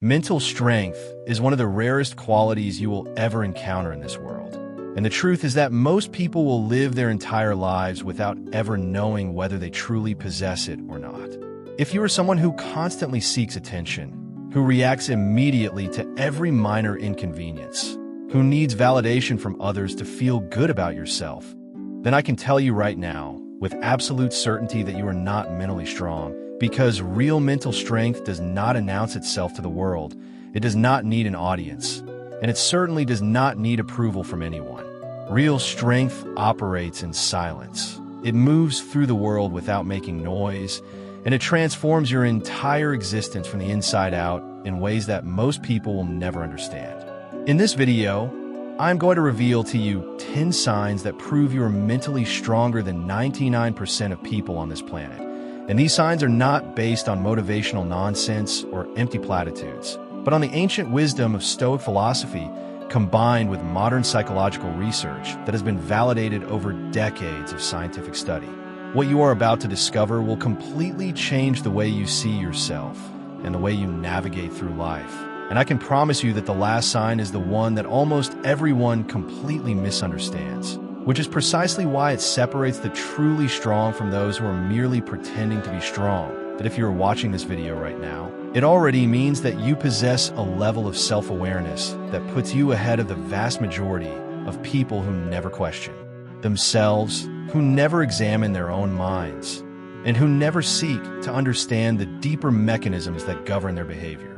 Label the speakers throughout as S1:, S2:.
S1: Mental strength is one of the rarest qualities you will ever encounter in this world. And the truth is that most people will live their entire lives without ever knowing whether they truly possess it or not. If you are someone who constantly seeks attention, who reacts immediately to every minor inconvenience, who needs validation from others to feel good about yourself, then I can tell you right now, with absolute certainty, that you are not mentally strong, because real mental strength does not announce itself to the world. It does not need an audience, and it certainly does not need approval from anyone. Real strength operates in silence. It moves through the world without making noise, and it transforms your entire existence from the inside out in ways that most people will never understand. In this video, I'm going to reveal to you 10 signs that prove you are mentally stronger than 99% of people on this planet. And these signs are not based on motivational nonsense or empty platitudes, but on the ancient wisdom of Stoic philosophy combined with modern psychological research that has been validated over decades of scientific study. What you are about to discover will completely change the way you see yourself and the way you navigate through life. And I can promise you that the last sign is the one that almost everyone completely misunderstands, which is precisely why it separates the truly strong from those who are merely pretending to be strong. That if you're watching this video right now, it already means that you possess a level of self-awareness that puts you ahead of the vast majority of people who never question themselves, who never examine their own minds, and who never seek to understand the deeper mechanisms that govern their behavior.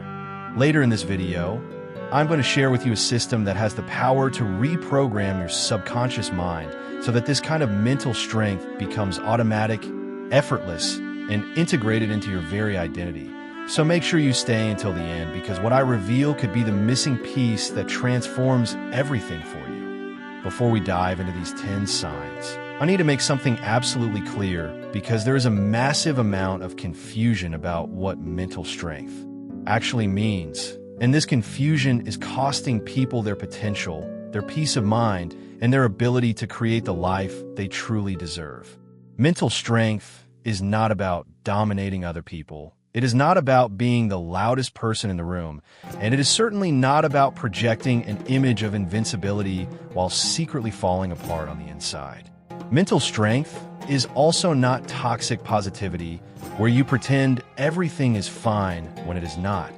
S1: Later in this video, I'm going to share with you a system that has the power to reprogram your subconscious mind so that this kind of mental strength becomes automatic, effortless, and integrated into your very identity. So make sure you stay until the end, because what I reveal could be the missing piece that transforms everything for you. Before we dive into these 10 signs, I need to make something absolutely clear, because there is a massive amount of confusion about what mental strength actually means. And this confusion is costing people their potential, their peace of mind, and their ability to create the life they truly deserve. Mental strength is not about dominating other people. It is not about being the loudest person in the room, and it is certainly not about projecting an image of invincibility while secretly falling apart on the inside. Mental strength is also not toxic positivity, where you pretend everything is fine when it is not,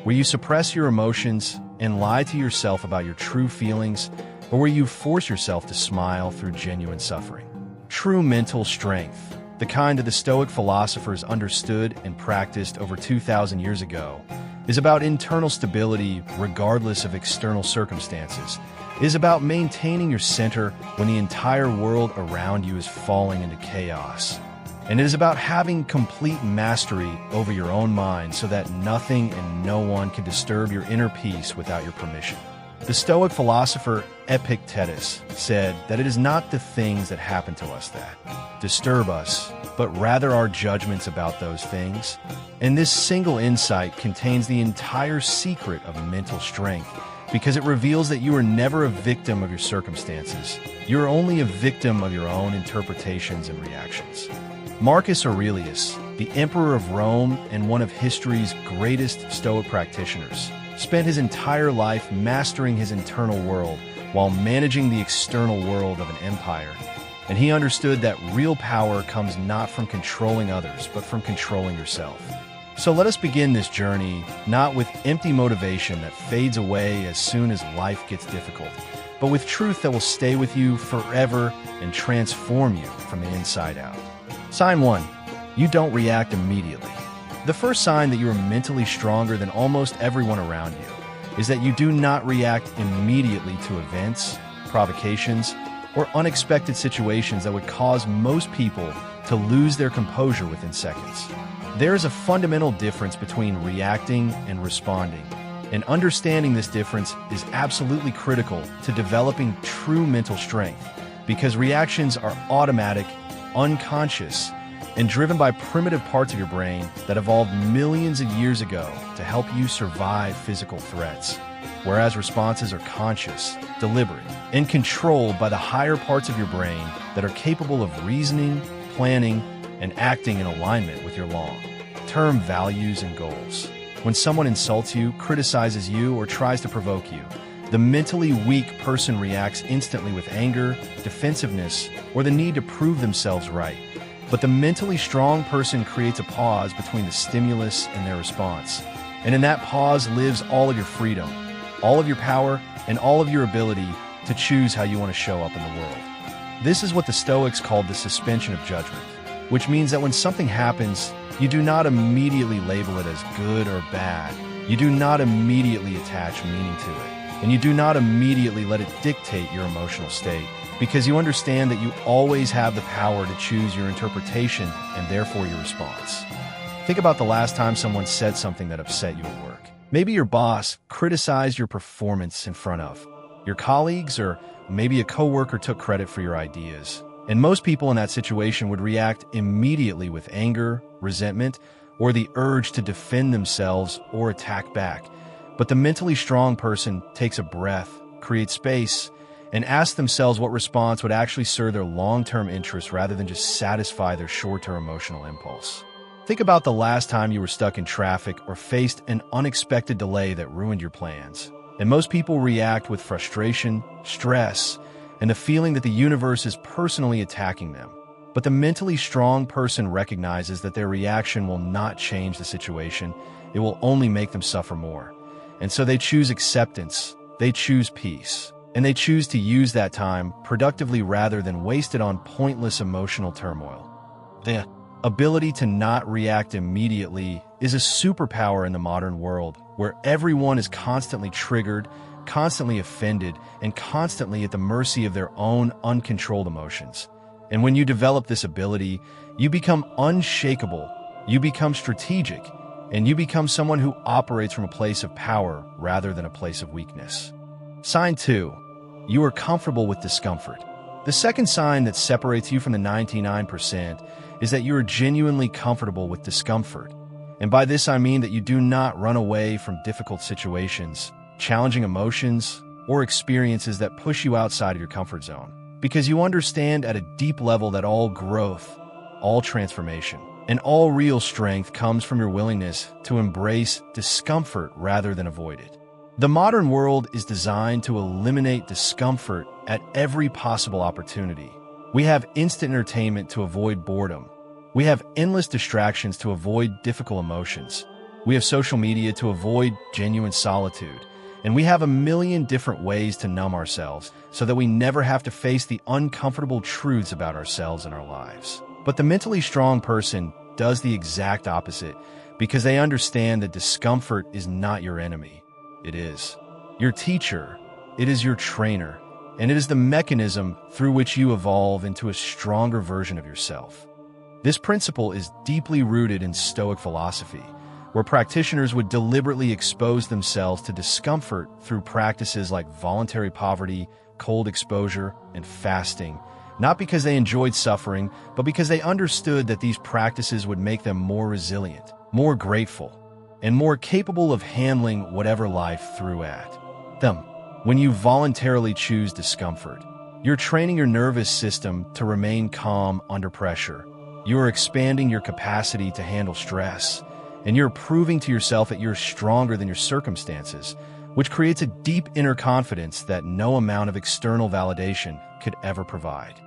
S1: where you suppress your emotions and lie to yourself about your true feelings, or where you force yourself to smile through genuine suffering. True mental strength, the kind that the Stoic philosophers understood and practiced over 2,000 years ago, is about internal stability regardless of external circumstances. It is about maintaining your center when the entire world around you is falling into chaos. And it is about having complete mastery over your own mind so that nothing and no one can disturb your inner peace without your permission. The Stoic philosopher Epictetus said that it is not the things that happen to us that disturb us, but rather our judgments about those things. And this single insight contains the entire secret of mental strength, because it reveals that you are never a victim of your circumstances. You are only a victim of your own interpretations and reactions. Marcus Aurelius, the emperor of Rome and one of history's greatest Stoic practitioners, spent his entire life mastering his internal world while managing the external world of an empire. And he understood that real power comes not from controlling others, but from controlling yourself. So let us begin this journey not with empty motivation that fades away as soon as life gets difficult, but with truth that will stay with you forever and transform you from the inside out. Sign 1. You don't react immediately. The first sign that you are mentally stronger than almost everyone around you is that you do not react immediately to events, provocations, or unexpected situations that would cause most people to lose their composure within seconds. There is a fundamental difference between reacting and responding, and understanding this difference is absolutely critical to developing true mental strength, because reactions are automatic, unconscious, and driven by primitive parts of your brain that evolved millions of years ago to help you survive physical threats, whereas responses are conscious, deliberate, and controlled by the higher parts of your brain that are capable of reasoning, planning, and acting in alignment with your long-term values and goals. when someone insults you, criticizes you, or tries to provoke you. The mentally weak person reacts instantly with anger, defensiveness, or the need to prove themselves right. But the mentally strong person creates a pause between the stimulus and their response. And in that pause lives all of your freedom, all of your power, and all of your ability to choose how you want to show up in the world. This is what the Stoics called the suspension of judgment, which means that when something happens, you do not immediately label it as good or bad. You do not immediately attach meaning to it. And you do not immediately let it dictate your emotional state, because you understand that you always have the power to choose your interpretation and therefore your response. Think about the last time someone said something that upset you at work. Maybe your boss criticized your performance in front of your colleagues, or maybe a coworker took credit for your ideas. And most people in that situation would react immediately with anger, resentment, or the urge to defend themselves or attack back. But the mentally strong person takes a breath, creates space, and asks themselves what response would actually serve their long-term interests rather than just satisfy their short-term emotional impulse. Think about the last time you were stuck in traffic or faced an unexpected delay that ruined your plans. And most people react with frustration, stress, and the feeling that the universe is personally attacking them. But the mentally strong person recognizes that their reaction will not change the situation. It will only make them suffer more. And so they choose acceptance, they choose peace, and they choose to use that time productively rather than waste it on pointless emotional turmoil. The ability to not react immediately is a superpower in the modern world, where everyone is constantly triggered, constantly offended, and constantly at the mercy of their own uncontrolled emotions. And when you develop this ability, you become unshakable, you become strategic, and you become someone who operates from a place of power rather than a place of weakness. Sign 2. You are comfortable with discomfort. The second sign that separates you from the 99% is that you are genuinely comfortable with discomfort. And by this I mean that you do not run away from difficult situations, challenging emotions, or experiences that push you outside of your comfort zone. Because you understand at a deep level that all growth, all transformation, and all real strength comes from your willingness to embrace discomfort rather than avoid it. The modern world is designed to eliminate discomfort at every possible opportunity. We have instant entertainment to avoid boredom. We have endless distractions to avoid difficult emotions. We have social media to avoid genuine solitude. And we have a million different ways to numb ourselves so that we never have to face the uncomfortable truths about ourselves and our lives. But the mentally strong person does the exact opposite, because they understand that discomfort is not your enemy. It is your teacher, it is your trainer, and it is the mechanism through which you evolve into a stronger version of yourself. This principle is deeply rooted in Stoic philosophy, where practitioners would deliberately expose themselves to discomfort through practices like voluntary poverty, cold exposure, and fasting, not because they enjoyed suffering, but because they understood that these practices would make them more resilient, more grateful, and more capable of handling whatever life threw at them. When you voluntarily choose discomfort, you're training your nervous system to remain calm under pressure. You are expanding your capacity to handle stress, and you're proving to yourself that you're stronger than your circumstances, which creates a deep inner confidence that no amount of external validation could ever provide.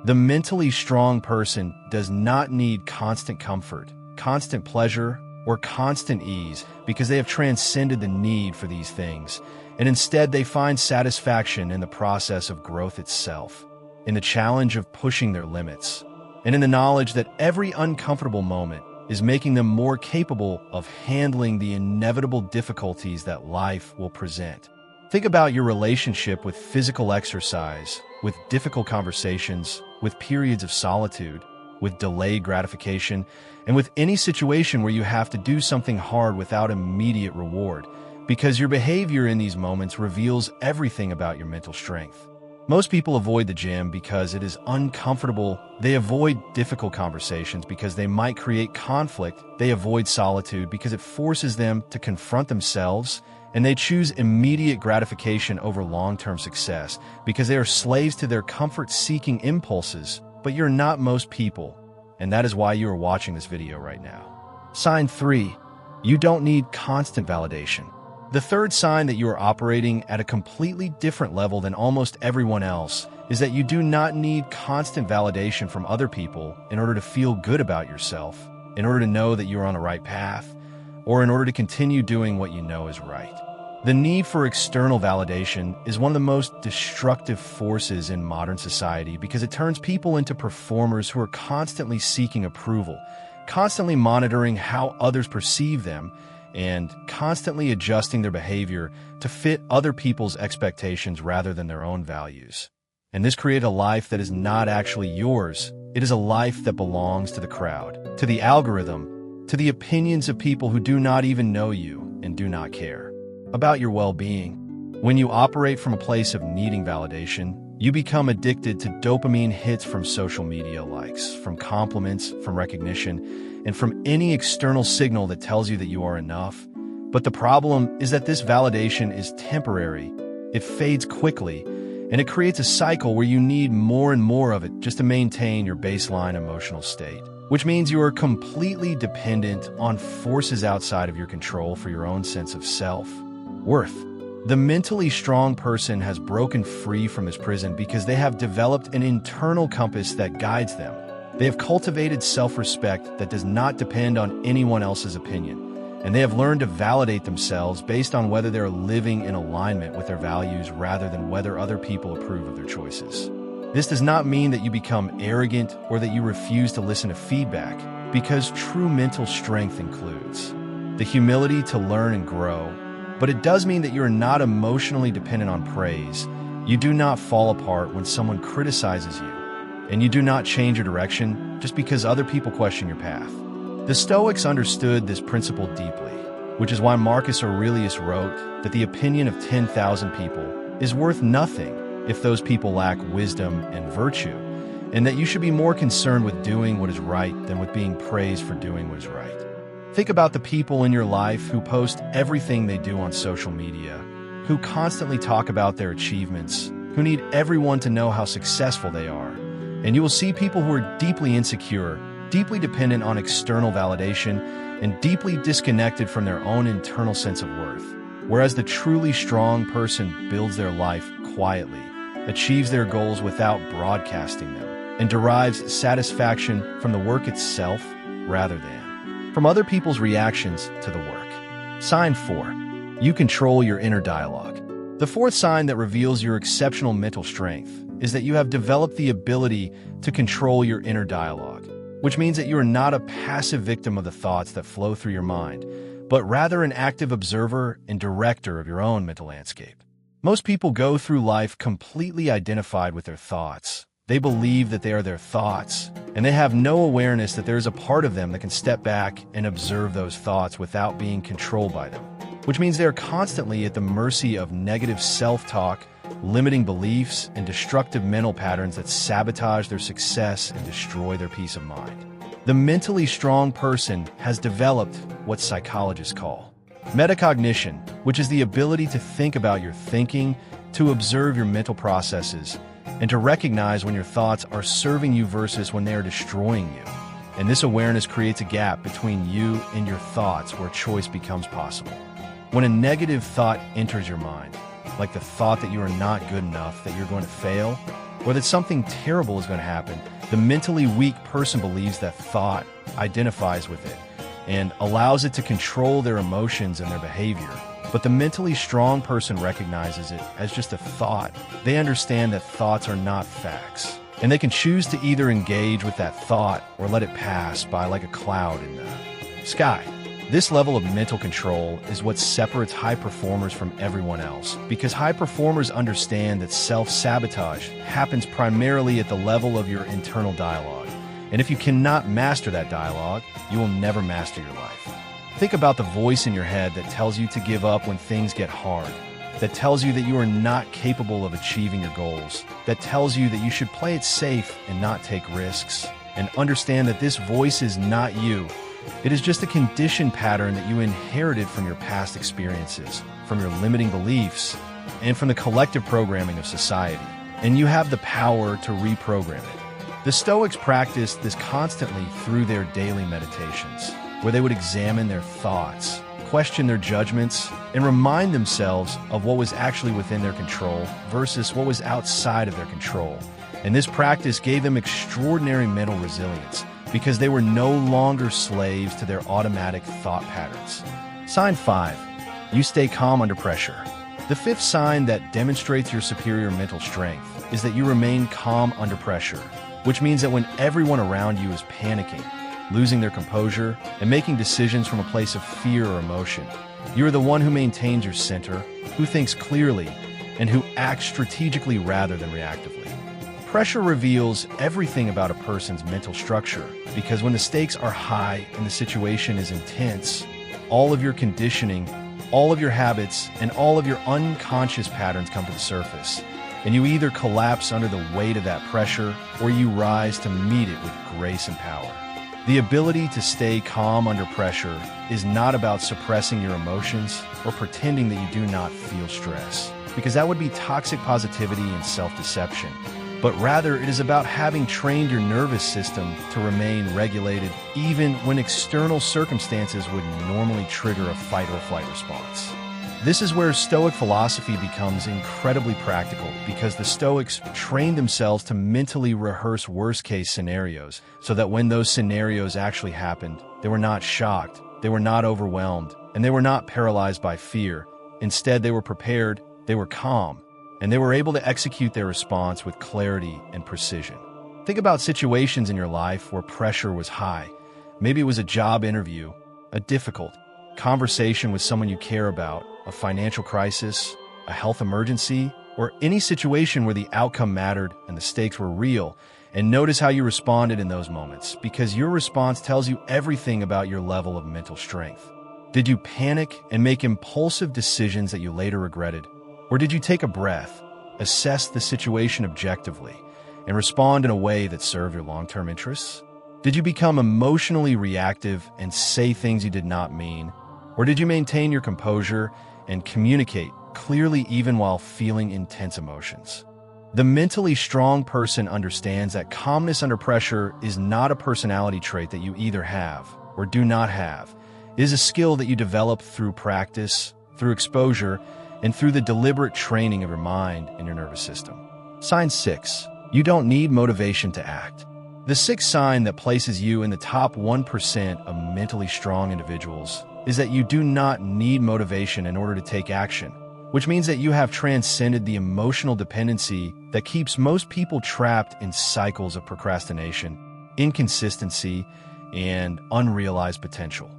S1: The mentally strong person does not need constant comfort, constant pleasure, or constant ease, because they have transcended the need for these things, and instead they find satisfaction in the process of growth itself, in the challenge of pushing their limits, and in the knowledge that every uncomfortable moment is making them more capable of handling the inevitable difficulties that life will present. Think about your relationship with physical exercise, with difficult conversations, with periods of solitude, with delayed gratification, and with any situation where you have to do something hard without immediate reward, because your behavior in these moments reveals everything about your mental strength. Most people avoid the gym because it is uncomfortable. They avoid difficult conversations because they might create conflict. They avoid solitude because it forces them to confront themselves, and they choose immediate gratification over long-term success because they are slaves to their comfort-seeking impulses. But you're not most people, and that is why you are watching this video right now. Sign 3. You don't need constant validation. The third sign that you are operating at a completely different level than almost everyone else is that you do not need constant validation from other people in order to feel good about yourself, in order to know that you are on the right path, or in order to continue doing what you know is right. The need for external validation is one of the most destructive forces in modern society because it turns people into performers who are constantly seeking approval, constantly monitoring how others perceive them, and constantly adjusting their behavior to fit other people's expectations rather than their own values. And this creates a life that is not actually yours. It is a life that belongs to the crowd, to the algorithm, to the opinions of people who do not even know you and do not care about your well-being. When you operate from a place of needing validation, you become addicted to dopamine hits from social media likes, from compliments, from recognition, and from any external signal that tells you that you are enough. But the problem is that this validation is temporary. It fades quickly, and it creates a cycle where you need more and more of it just to maintain your baseline emotional state, which means you are completely dependent on forces outside of your control for your own sense of self-worth. The mentally strong person has broken free from this prison because they have developed an internal compass that guides them. They have cultivated self-respect that does not depend on anyone else's opinion, and they have learned to validate themselves based on whether they're living in alignment with their values rather than whether other people approve of their choices. This does not mean that you become arrogant or that you refuse to listen to feedback, because true mental strength includes the humility to learn and grow, but it does mean that you are not emotionally dependent on praise. You do not fall apart when someone criticizes you, and you do not change your direction just because other people question your path. The Stoics understood this principle deeply, which is why Marcus Aurelius wrote that the opinion of 10,000 people is worth nothing if those people lack wisdom and virtue, and that you should be more concerned with doing what is right than with being praised for doing what is right. Think about the people in your life who post everything they do on social media, who constantly talk about their achievements, who need everyone to know how successful they are. And you will see people who are deeply insecure, deeply dependent on external validation, and deeply disconnected from their own internal sense of worth. Whereas the truly strong person builds their life quietly, achieves their goals without broadcasting them, and derives satisfaction from the work itself rather than from other people's reactions to the work. Sign 4. You control your inner dialogue. The fourth sign that reveals your exceptional mental strength is that you have developed the ability to control your inner dialogue, which means that you are not a passive victim of the thoughts that flow through your mind, but rather an active observer and director of your own mental landscape. Most people go through life completely identified with their thoughts. They believe that they are their thoughts, and they have no awareness that there is a part of them that can step back and observe those thoughts without being controlled by them, which means they are constantly at the mercy of negative self-talk, limiting beliefs, and destructive mental patterns that sabotage their success and destroy their peace of mind. The mentally strong person has developed what psychologists call metacognition, which is the ability to think about your thinking, to observe your mental processes, and to recognize when your thoughts are serving you versus when they are destroying you. And this awareness creates a gap between you and your thoughts where choice becomes possible. When a negative thought enters your mind, like the thought that you are not good enough, that you're going to fail, or that something terrible is going to happen, the mentally weak person believes that thought, identifies with it, and allows it to control their emotions and their behavior. But the mentally strong person recognizes it as just a thought. They understand that thoughts are not facts, and they can choose to either engage with that thought or let it pass by like a cloud in the sky. This level of mental control is what separates high performers from everyone else, because high performers understand that self-sabotage happens primarily at the level of your internal dialogue. And if you cannot master that dialogue, you will never master your life. Think about the voice in your head that tells you to give up when things get hard, that tells you that you are not capable of achieving your goals, that tells you that you should play it safe and not take risks, and understand that this voice is not you. It is just a conditioned pattern that you inherited from your past experiences, from your limiting beliefs, and from the collective programming of society. And you have the power to reprogram it. The Stoics practiced this constantly through their daily meditations. where they would examine their thoughts, question their judgments, and remind themselves of what was actually within their control versus what was outside of their control. And this practice gave them extraordinary mental resilience because they were no longer slaves to their automatic thought patterns. Sign 5. You stay calm under pressure. The fifth sign that demonstrates your superior mental strength is that you remain calm under pressure, which means that when everyone around you is panicking, losing their composure, and making decisions from a place of fear or emotion, you are the one who maintains your center, who thinks clearly, and who acts strategically rather than reactively. Pressure reveals everything about a person's mental structure because when the stakes are high and the situation is intense, all of your conditioning, all of your habits, and all of your unconscious patterns come to the surface, and you either collapse under the weight of that pressure or you rise to meet it with grace and power. The ability to stay calm under pressure is not about suppressing your emotions or pretending that you do not feel stress, because that would be toxic positivity and self-deception. But rather, it is about having trained your nervous system to remain regulated even when external circumstances would normally trigger a fight or flight response. This is where Stoic philosophy becomes incredibly practical because the Stoics trained themselves to mentally rehearse worst-case scenarios so that when those scenarios actually happened, they were not shocked, they were not overwhelmed, and they were not paralyzed by fear. Instead, they were prepared, they were calm, and they were able to execute their response with clarity and precision. Think about situations in your life where pressure was high. Maybe it was a job interview, a difficult conversation with someone you care about, a financial crisis, a health emergency, or any situation where the outcome mattered and the stakes were real. And notice how you responded in those moments, because your response tells you everything about your level of mental strength. Did you panic and make impulsive decisions that you later regretted? Or did you take a breath, assess the situation objectively, and respond in a way that served your long-term interests? Did you become emotionally reactive and say things you did not mean? Or did you maintain your composure and communicate clearly even while feeling intense emotions? The mentally strong person understands that calmness under pressure is not a personality trait that you either have or do not have. It is a skill that you develop through practice, through exposure, and through the deliberate training of your mind and your nervous system. Sign 6. You don't need motivation to act. The sixth sign that places you in the top 1% of mentally strong individuals is that you do not need motivation in order to take action, which means that you have transcended the emotional dependency that keeps most people trapped in cycles of procrastination, inconsistency, and unrealized potential.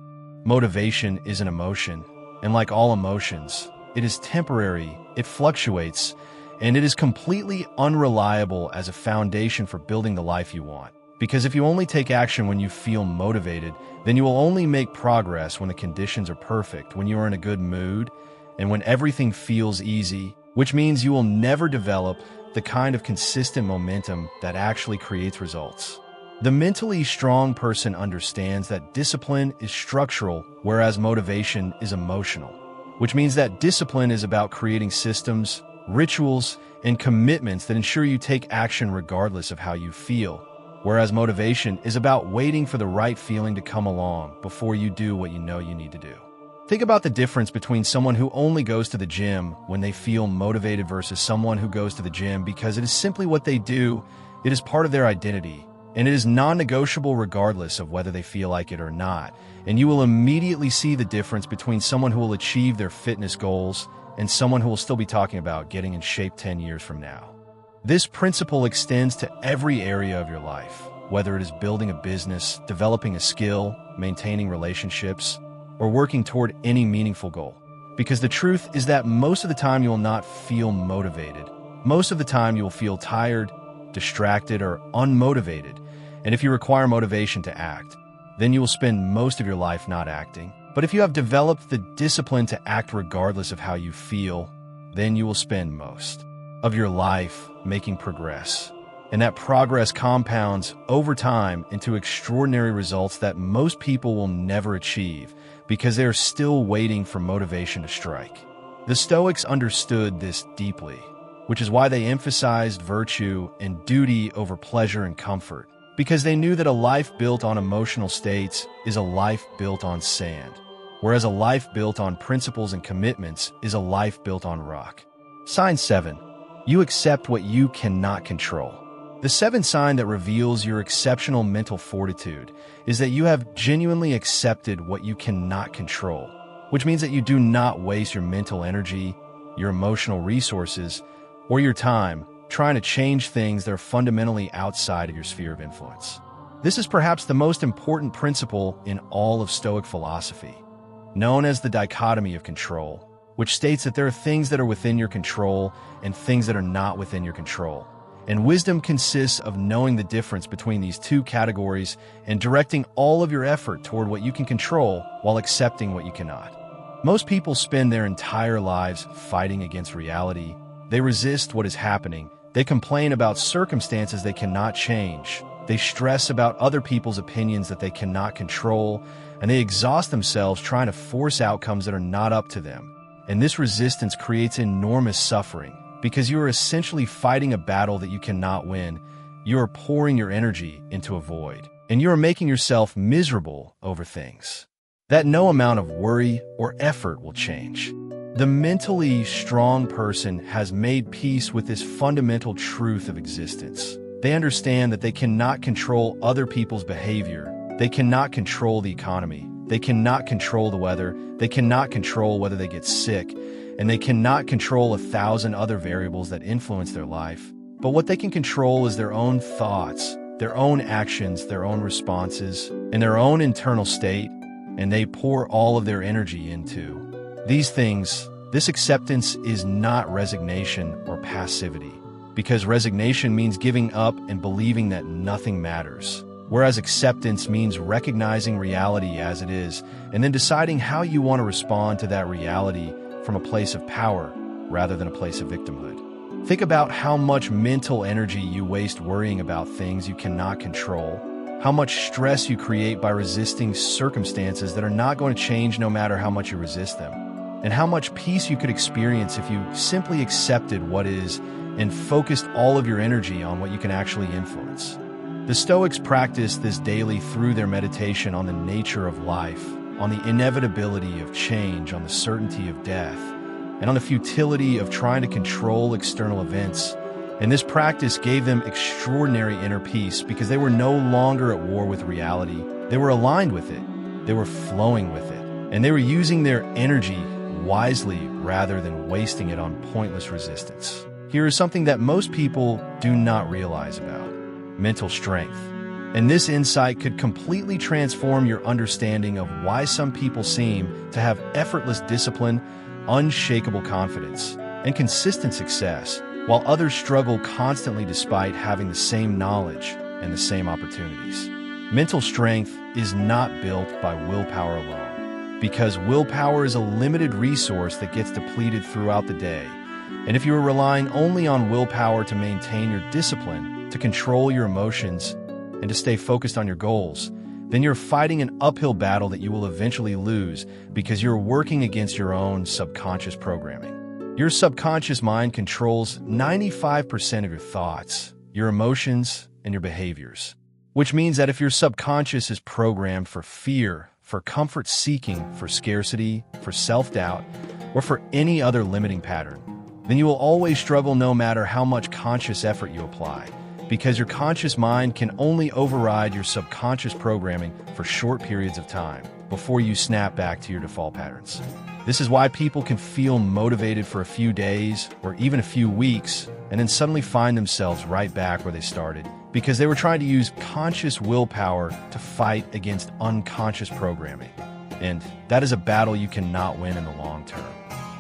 S1: Motivation is an emotion, and like all emotions, it is temporary, it fluctuates, and it is completely unreliable as a foundation for building the life you want. Because if you only take action when you feel motivated, then you will only make progress when the conditions are perfect, when you are in a good mood, and when everything feels easy, which means you will never develop the kind of consistent momentum that actually creates results. The mentally strong person understands that discipline is structural, whereas motivation is emotional, which means that discipline is about creating systems, rituals, and commitments that ensure you take action regardless of how you feel, whereas motivation is about waiting for the right feeling to come along before you do what you know you need to do. Think about the difference between someone who only goes to the gym when they feel motivated versus someone who goes to the gym because it is simply what they do, it is part of their identity, and it is non-negotiable regardless of whether they feel like it or not. And you will immediately see the difference between someone who will achieve their fitness goals and someone who will still be talking about getting in shape 10 years from now. This principle extends to every area of your life, whether it is building a business, developing a skill, maintaining relationships, or working toward any meaningful goal. Because the truth is that most of the time you will not feel motivated. Most of the time you will feel tired, distracted, or unmotivated. And if you require motivation to act, then you will spend most of your life not acting. But if you have developed the discipline to act regardless of how you feel, then you will spend most of your life making progress. And that progress compounds over time into extraordinary results that most people will never achieve because they are still waiting for motivation to strike. The Stoics understood this deeply, which is why they emphasized virtue and duty over pleasure and comfort. because they knew that a life built on emotional states is a life built on sand, whereas a life built on principles and commitments is a life built on rock. Sign 7. You accept what you cannot control. The seventh sign that reveals your exceptional mental fortitude is that you have genuinely accepted what you cannot control, which means that you do not waste your mental energy, your emotional resources, or your time trying to change things that are fundamentally outside of your sphere of influence. This is perhaps the most important principle in all of Stoic philosophy, known as the dichotomy of control, which states that there are things that are within your control and things that are not within your control. And wisdom consists of knowing the difference between these two categories and directing all of your effort toward what you can control while accepting what you cannot. Most people spend their entire lives fighting against reality. They resist what is happening. They complain about circumstances they cannot change. They stress about other people's opinions that they cannot control, and they exhaust themselves trying to force outcomes that are not up to them. And this resistance creates enormous suffering, because you are essentially fighting a battle that you cannot win. You are pouring your energy into a void, and you are making yourself miserable over things that no amount of worry or effort will change. The mentally strong person has made peace with this fundamental truth of existence. They understand that they cannot control other people's behavior. They cannot control the economy. They cannot control the weather. They cannot control whether they get sick. And they cannot control 1,000 other variables that influence their life. But what they can control is their own thoughts, their own actions, their own responses, and their own internal state, and they pour all of their energy into these things. This acceptance is not resignation or passivity, because resignation means giving up and believing that nothing matters, whereas acceptance means recognizing reality as it is and then deciding how you want to respond to that reality from a place of power rather than a place of victimhood. Think about how much mental energy you waste worrying about things you cannot control, how much stress you create by resisting circumstances that are not going to change no matter how much you resist them, and how much peace you could experience if you simply accepted what is and focused all of your energy on what you can actually influence. The Stoics practice this daily through their meditation on the nature of life, on the inevitability of change, on the certainty of death, and on the futility of trying to control external events. And this practice gave them extraordinary inner peace because they were no longer at war with reality. They were aligned with it. They were flowing with it. And they were using their energy wisely rather than wasting it on pointless resistance. Here is something that most people do not realize about: mental strength. And this insight could completely transform your understanding of why some people seem to have effortless discipline, unshakable confidence, and consistent success, while others struggle constantly despite having the same knowledge and the same opportunities. Mental strength is not built by willpower alone, because willpower is a limited resource that gets depleted throughout the day. And if you are relying only on willpower to maintain your discipline, to control your emotions, and to stay focused on your goals, then you're fighting an uphill battle that you will eventually lose because you're working against your own subconscious programming. Your subconscious mind controls 95% of your thoughts, your emotions, and your behaviors, which means that if your subconscious is programmed for fear, for comfort seeking, for scarcity, for self-doubt, or for any other limiting pattern, then you will always struggle no matter how much conscious effort you apply, because your conscious mind can only override your subconscious programming for short periods of time before you snap back to your default patterns. This is why people can feel motivated for a few days or even a few weeks and then suddenly find themselves right back where they started, because they were trying to use conscious willpower to fight against unconscious programming. And that is a battle you cannot win in the long term.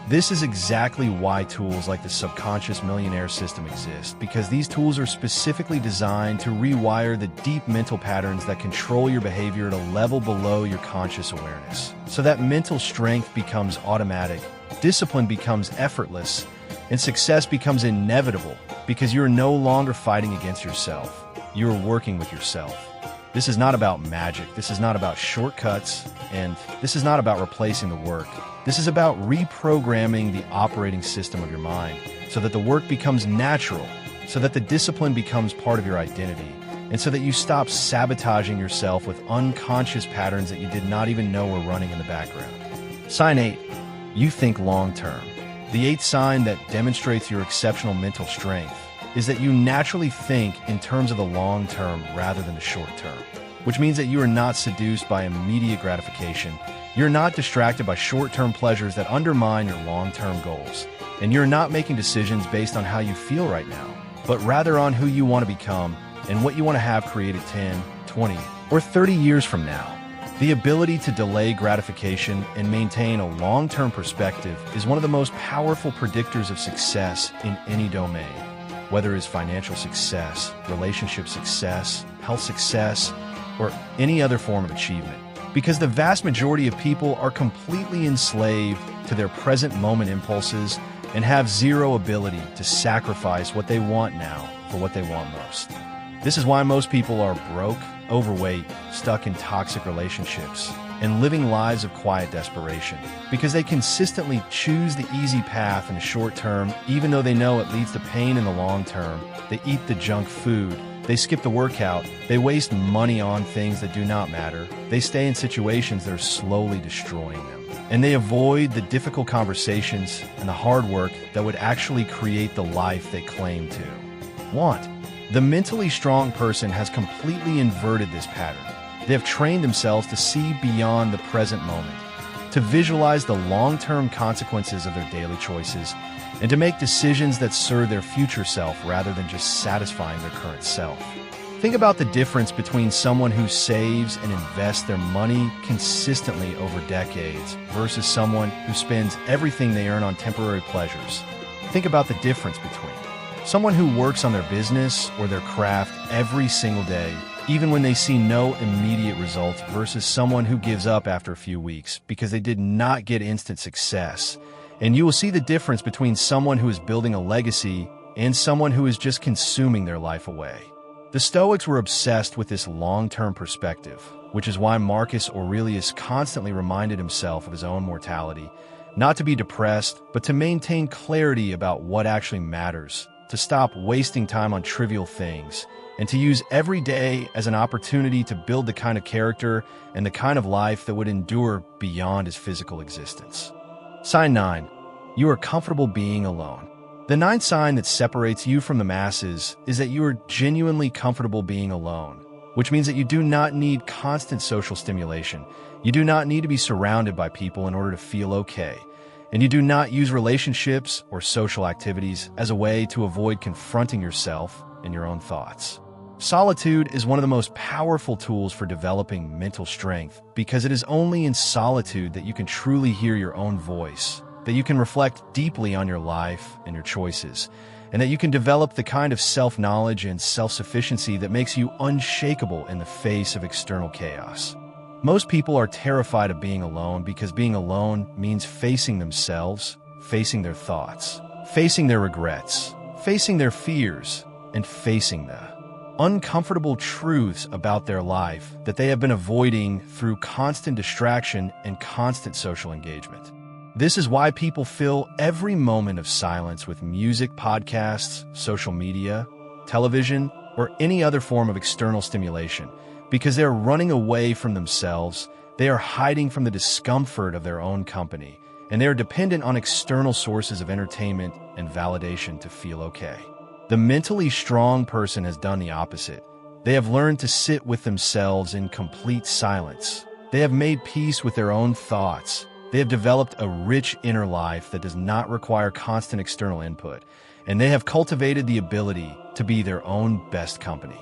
S1: This is exactly why tools like the subconscious millionaire system exist, because these tools are specifically designed to rewire the deep mental patterns that control your behavior at a level below your conscious awareness, so that mental strength becomes automatic, discipline becomes effortless, and success becomes inevitable because you're no longer fighting against yourself. You're working with yourself. This is not about magic. This is not about shortcuts. And this is not about replacing the work. This is about reprogramming the operating system of your mind so that the work becomes natural, so that the discipline becomes part of your identity, and so that you stop sabotaging yourself with unconscious patterns that you did not even know were running in the background. Sign 8. You think long-term. The eighth sign that demonstrates your exceptional mental strength is that you naturally think in terms of the long term rather than the short term, which means that you are not seduced by immediate gratification. You're not distracted by short-term pleasures that undermine your long-term goals, and you're not making decisions based on how you feel right now, but rather on who you want to become and what you want to have created 10, 20, or 30 years from now. The ability to delay gratification and maintain a long-term perspective is one of the most powerful predictors of success in any domain, whether it's financial success, relationship success, health success, or any other form of achievement. Because the vast majority of people are completely enslaved to their present moment impulses and have zero ability to sacrifice what they want now for what they want most. This is why most people are broke, overweight, stuck in toxic relationships, and living lives of quiet desperation, because they consistently choose the easy path in the short term, even though they know it leads to pain in the long term. They eat the junk food, they skip the workout, they waste money on things that do not matter, they stay in situations that are slowly destroying them, and they avoid the difficult conversations and the hard work that would actually create the life they claim to want. The mentally strong person has completely inverted this pattern. They have trained themselves to see beyond the present moment, to visualize the long-term consequences of their daily choices, and to make decisions that serve their future self rather than just satisfying their current self. Think about the difference between someone who saves and invests their money consistently over decades versus someone who spends everything they earn on temporary pleasures. Think about the difference between someone who works on their business or their craft every single day, even when they see no immediate results, versus someone who gives up after a few weeks because they did not get instant success. And you will see the difference between someone who is building a legacy and someone who is just consuming their life away. The Stoics were obsessed with this long-term perspective, which is why Marcus Aurelius constantly reminded himself of his own mortality, not to be depressed, but to maintain clarity about what actually matters, to stop wasting time on trivial things, and to use every day as an opportunity to build the kind of character and the kind of life that would endure beyond his physical existence. Sign 9. You are comfortable being alone. The ninth sign that separates you from the masses is that you are genuinely comfortable being alone, which means that you do not need constant social stimulation. You do not need to be surrounded by people in order to feel okay. And you do not use relationships or social activities as a way to avoid confronting yourself and your own thoughts. Solitude is one of the most powerful tools for developing mental strength, because it is only in solitude that you can truly hear your own voice, that you can reflect deeply on your life and your choices, and that you can develop the kind of self-knowledge and self-sufficiency that makes you unshakable in the face of external chaos. Most people are terrified of being alone because being alone means facing themselves, facing their thoughts, facing their regrets, facing their fears, and facing the uncomfortable truths about their life that they have been avoiding through constant distraction and constant social engagement. This is why people fill every moment of silence with music, podcasts, social media, television, or any other form of external stimulation, because they're running away from themselves, they are hiding from the discomfort of their own company, and they are dependent on external sources of entertainment and validation to feel okay. The mentally strong person has done the opposite. They have learned to sit with themselves in complete silence. They have made peace with their own thoughts. They have developed a rich inner life that does not require constant external input, and they have cultivated the ability to be their own best company.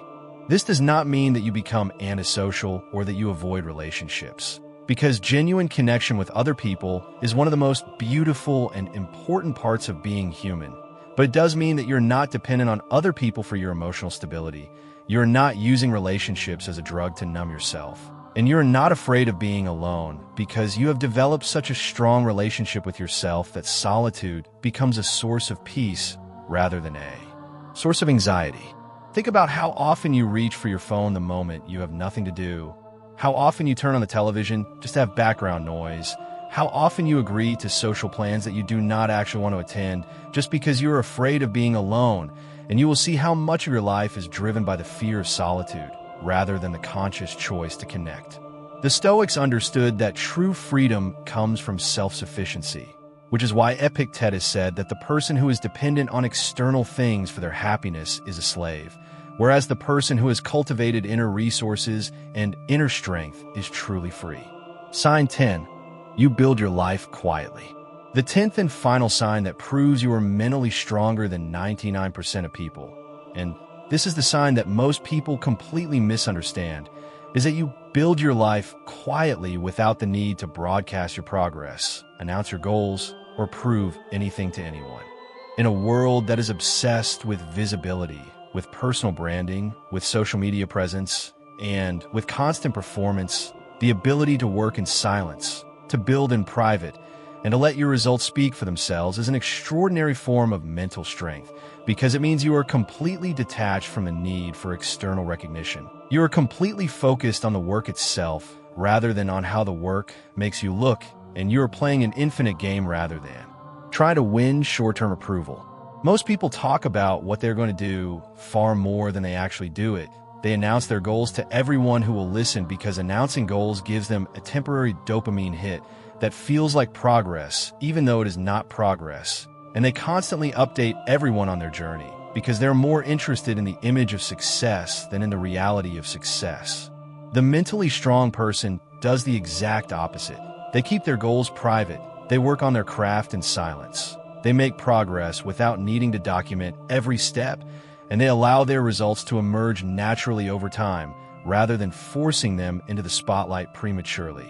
S1: This does not mean that you become antisocial or that you avoid relationships, because genuine connection with other people is one of the most beautiful and important parts of being human. But it does mean that you're not dependent on other people for your emotional stability. You're not using relationships as a drug to numb yourself. And you're not afraid of being alone because you have developed such a strong relationship with yourself that solitude becomes a source of peace rather than a source of anxiety. Think about how often you reach for your phone the moment you have nothing to do, how often you turn on the television just to have background noise, how often you agree to social plans that you do not actually want to attend just because you're afraid of being alone, and you will see how much of your life is driven by the fear of solitude rather than the conscious choice to connect. The Stoics understood that true freedom comes from self-sufficiency, which is why Epictetus said that the person who is dependent on external things for their happiness is a slave, whereas the person who has cultivated inner resources and inner strength is truly free. Sign 10. You build your life quietly. The 10th and final sign that proves you are mentally stronger than 99% of people, and this is the sign that most people completely misunderstand, is that you build your life quietly without the need to broadcast your progress, announce your goals, or prove anything to anyone. In a world that is obsessed with visibility, with personal branding, with social media presence, and with constant performance, the ability to work in silence, to build in private, and to let your results speak for themselves is an extraordinary form of mental strength, because it means you are completely detached from the need for external recognition. You are completely focused on the work itself rather than on how the work makes you look, and you are playing an infinite game rather than trying to win short-term approval. Most people talk about what they're going to do far more than they actually do it. They announce their goals to everyone who will listen because announcing goals gives them a temporary dopamine hit that feels like progress, even though it is not progress. And they constantly update everyone on their journey because they're more interested in the image of success than in the reality of success. The mentally strong person does the exact opposite. They keep their goals private. They work on their craft in silence. They make progress without needing to document every step, and they allow their results to emerge naturally over time, rather than forcing them into the spotlight prematurely.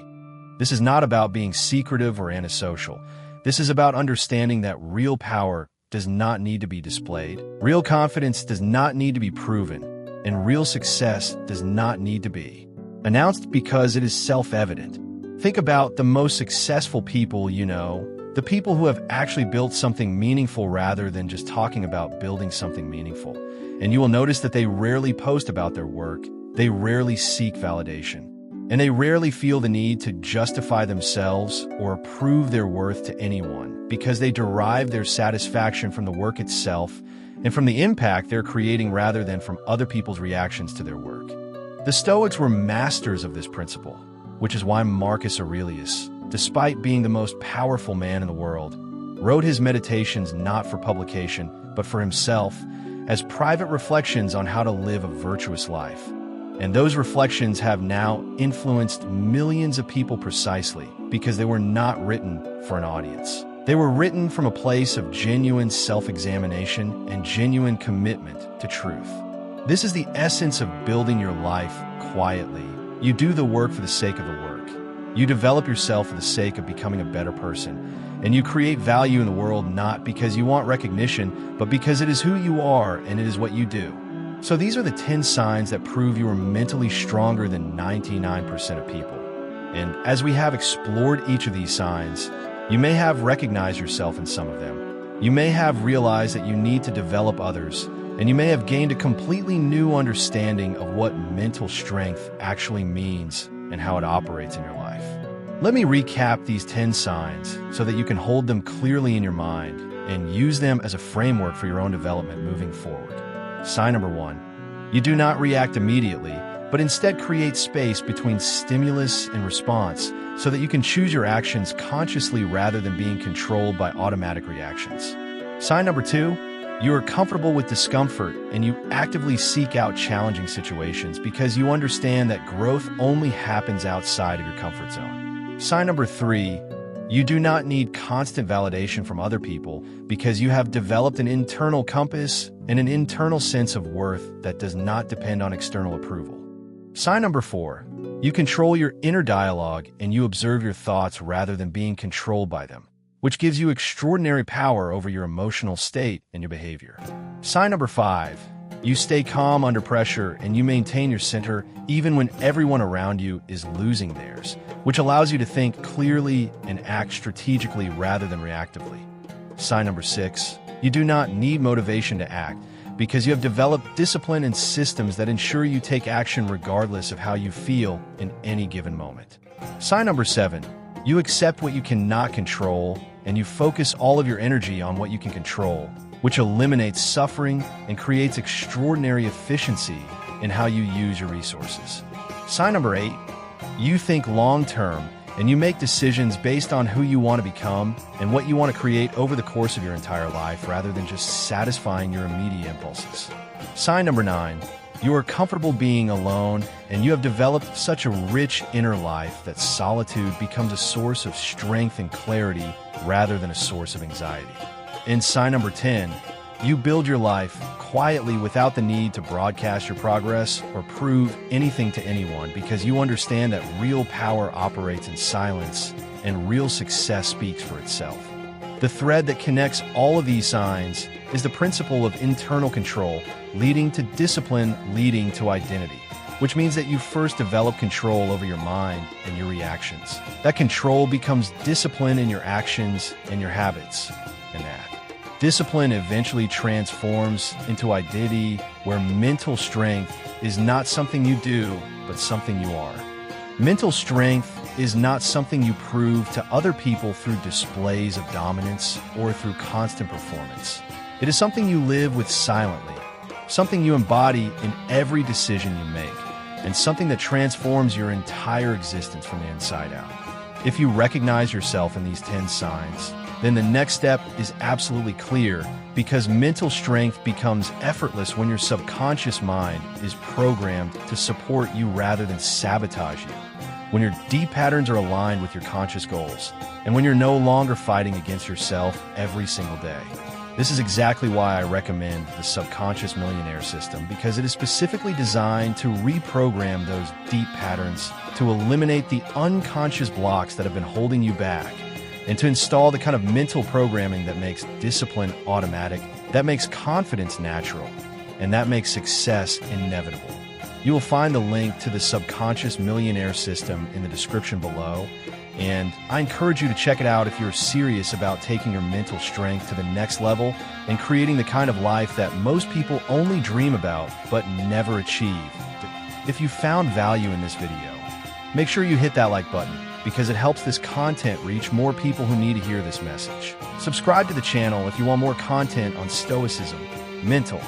S1: This is not about being secretive or antisocial. This is about understanding that real power does not need to be displayed. Real confidence does not need to be proven, and real success does not need to be announced because it is self-evident. Think about the most successful people you know, the people who have actually built something meaningful rather than just talking about building something meaningful. And you will notice that they rarely post about their work, they rarely seek validation, and they rarely feel the need to justify themselves or prove their worth to anyone because they derive their satisfaction from the work itself and from the impact they're creating rather than from other people's reactions to their work. The Stoics were masters of this principle, which is why Marcus Aurelius, despite being the most powerful man in the world, wrote his meditations not for publication, but for himself, as private reflections on how to live a virtuous life. And those reflections have now influenced millions of people precisely because they were not written for an audience. They were written from a place of genuine self-examination and genuine commitment to truth. This is the essence of building your life quietly. You do the work for the sake of the work. You develop yourself for the sake of becoming a better person. And you create value in the world not because you want recognition, but because it is who you are and it is what you do. So these are the 10 signs that prove you are mentally stronger than 99% of people. And as we have explored each of these signs, you may have recognized yourself in some of them. You may have realized that you need to develop others, and you may have gained a completely new understanding of what mental strength actually means and how it operates in your life. Let me recap these 10 signs so that you can hold them clearly in your mind and use them as a framework for your own development moving forward. Sign number 1. You do not react immediately, but instead create space between stimulus and response so that you can choose your actions consciously rather than being controlled by automatic reactions. Sign number 2. You are comfortable with discomfort and you actively seek out challenging situations because you understand that growth only happens outside of your comfort zone. Sign number 3. You do not need constant validation from other people because you have developed an internal compass and an internal sense of worth that does not depend on external approval. Sign number 4. You control your inner dialogue and you observe your thoughts rather than being controlled by them, which gives you extraordinary power over your emotional state and your behavior. Sign number 5. You stay calm under pressure and you maintain your center even when everyone around you is losing theirs, which allows you to think clearly and act strategically rather than reactively. Sign number 6. You do not need motivation to act because you have developed discipline and systems that ensure you take action regardless of how you feel in any given moment. Sign number 7. You accept what you cannot control and you focus all of your energy on what you can control, which eliminates suffering and creates extraordinary efficiency in how you use your resources. Sign number 8, you think long-term and you make decisions based on who you want to become and what you want to create over the course of your entire life rather than just satisfying your immediate impulses. Sign number 9, you are comfortable being alone and you have developed such a rich inner life that solitude becomes a source of strength and clarity rather than a source of anxiety. And sign number 10, you build your life quietly without the need to broadcast your progress or prove anything to anyone because you understand that real power operates in silence and real success speaks for itself. The thread that connects all of these signs is the principle of internal control, leading to discipline, leading to identity, which means that you first develop control over your mind and your reactions. That control becomes discipline in your actions and your habits, and that discipline eventually transforms into identity, where mental strength is not something you do, but something you are. Mental strength is not something you prove to other people through displays of dominance or through constant performance. It is something you live with silently, something you embody in every decision you make, and something that transforms your entire existence from the inside out. If you recognize yourself in these 10 signs, then the next step is absolutely clear, because mental strength becomes effortless when your subconscious mind is programmed to support you rather than sabotage you, when your deep patterns are aligned with your conscious goals, and when you're no longer fighting against yourself every single day. This is exactly why I recommend the Subconscious Millionaire System, because it is specifically designed to reprogram those deep patterns, to eliminate the unconscious blocks that have been holding you back, and to install the kind of mental programming that makes discipline automatic, that makes confidence natural, and that makes success inevitable. You will find the link to the Subconscious Millionaire System in the description below, and I encourage you to check it out if you're serious about taking your mental strength to the next level and creating the kind of life that most people only dream about but never achieve. If you found value in this video, make sure you hit that like button, because it helps this content reach more people who need to hear this message. Subscribe to the channel if you want more content on Stoicism, mental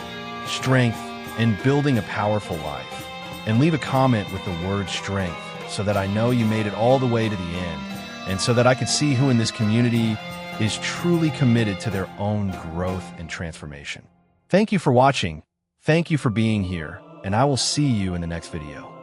S1: strength, and building a powerful life. And leave a comment with the word strength so that I know you made it all the way to the end, and so that I can see who in this community is truly committed to their own growth and transformation. Thank you for watching. Thank you for being here, and I will see you in the next video.